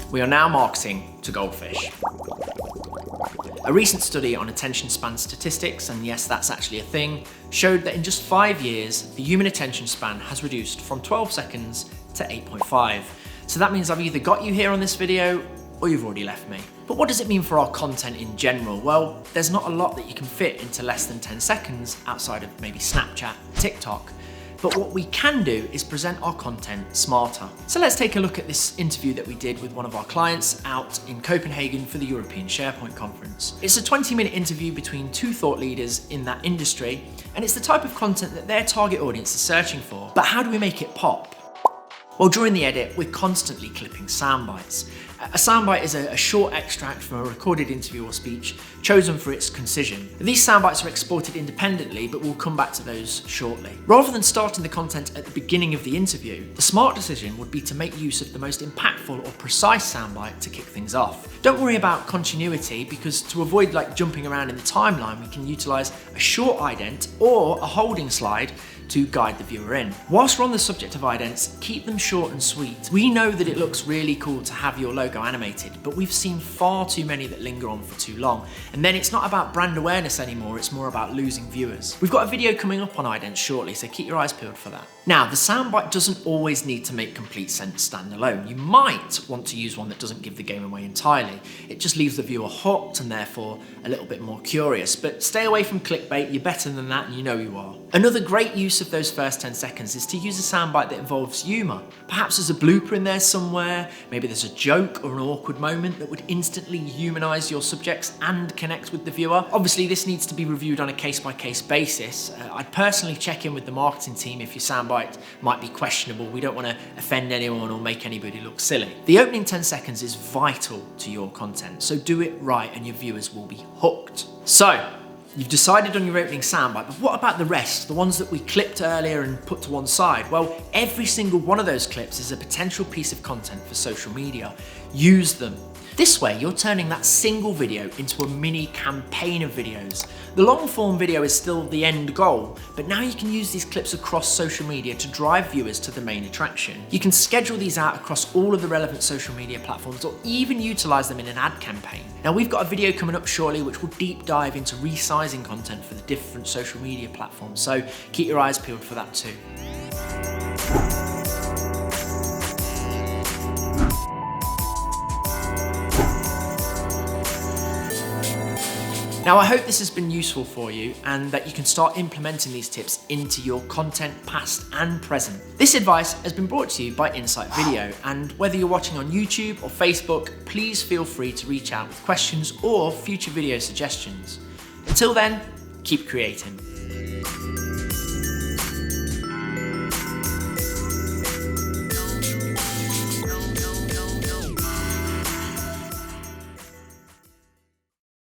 We are now marketing to goldfish. A recent study on attention span statistics, and yes, that's actually a thing, showed that in just 5 years, the human attention span has reduced from 12 seconds to 8.5. So that means I've either got you here on this video or you've already left me. But what does it mean for our content in general? Well, there's not a lot that you can fit into less than 10 seconds outside of maybe Snapchat, TikTok. But what we can do is present our content smarter. So let's take a look at this interview that we did with one of our clients out in Copenhagen for the European SharePoint conference. It's a 20-minute interview between two thought leaders in that industry, and it's the type of content that their target audience is searching for. But how do we make it pop? Well, during the edit, we're constantly clipping sound bites. A soundbite is a short extract from a recorded interview or speech chosen for its concision. These soundbites are exported independently, but we'll come back to those shortly. Rather than starting the content at the beginning of the interview, the smart decision would be to make use of the most impactful or precise soundbite to kick things off. Don't worry about continuity, because to avoid jumping around in the timeline, we can utilize a short ident or a holding slide to guide the viewer in. Whilst we're on the subject of idents, keep them short and sweet. We know that it looks really cool to have your logo animated, but we've seen far too many that linger on for too long. And then it's not about brand awareness anymore, it's more about losing viewers. We've got a video coming up on idents shortly, so keep your eyes peeled for that. Now, the soundbite doesn't always need to make complete sense standalone. You might want to use one that doesn't give the game away entirely. It just leaves the viewer hooked and therefore a little bit more curious. But stay away from clickbait, you're better than that and you know you are. Another great use of those first 10 seconds is to use a soundbite that involves humour. Perhaps there's a blooper in there somewhere, maybe there's a joke or an awkward moment that would instantly humanise your subjects and connect with the viewer. Obviously, this needs to be reviewed on a case-by-case basis. I'd personally check in with the marketing team if your soundbite might be questionable. We don't want to offend anyone or make anybody look silly. The opening 10 seconds is vital to your content, so do it right and your viewers will be hooked. So, you've decided on your opening soundbite, but what about the rest? The ones that we clipped earlier and put to one side? Well, every single one of those clips is a potential piece of content for social media. Use them. This way, you're turning that single video into a mini campaign of videos. The long form video is still the end goal, but now you can use these clips across social media to drive viewers to the main attraction. You can schedule these out across all of the relevant social media platforms or even utilize them in an ad campaign. Now, we've got a video coming up shortly which will deep dive into resizing content for the different social media platforms, so keep your eyes peeled for that too. Now, I hope this has been useful for you and that you can start implementing these tips into your content past and present. This advice has been brought to you by Incite Video, and whether you're watching on YouTube or Facebook, please feel free to reach out with questions or future video suggestions. Until then, keep creating.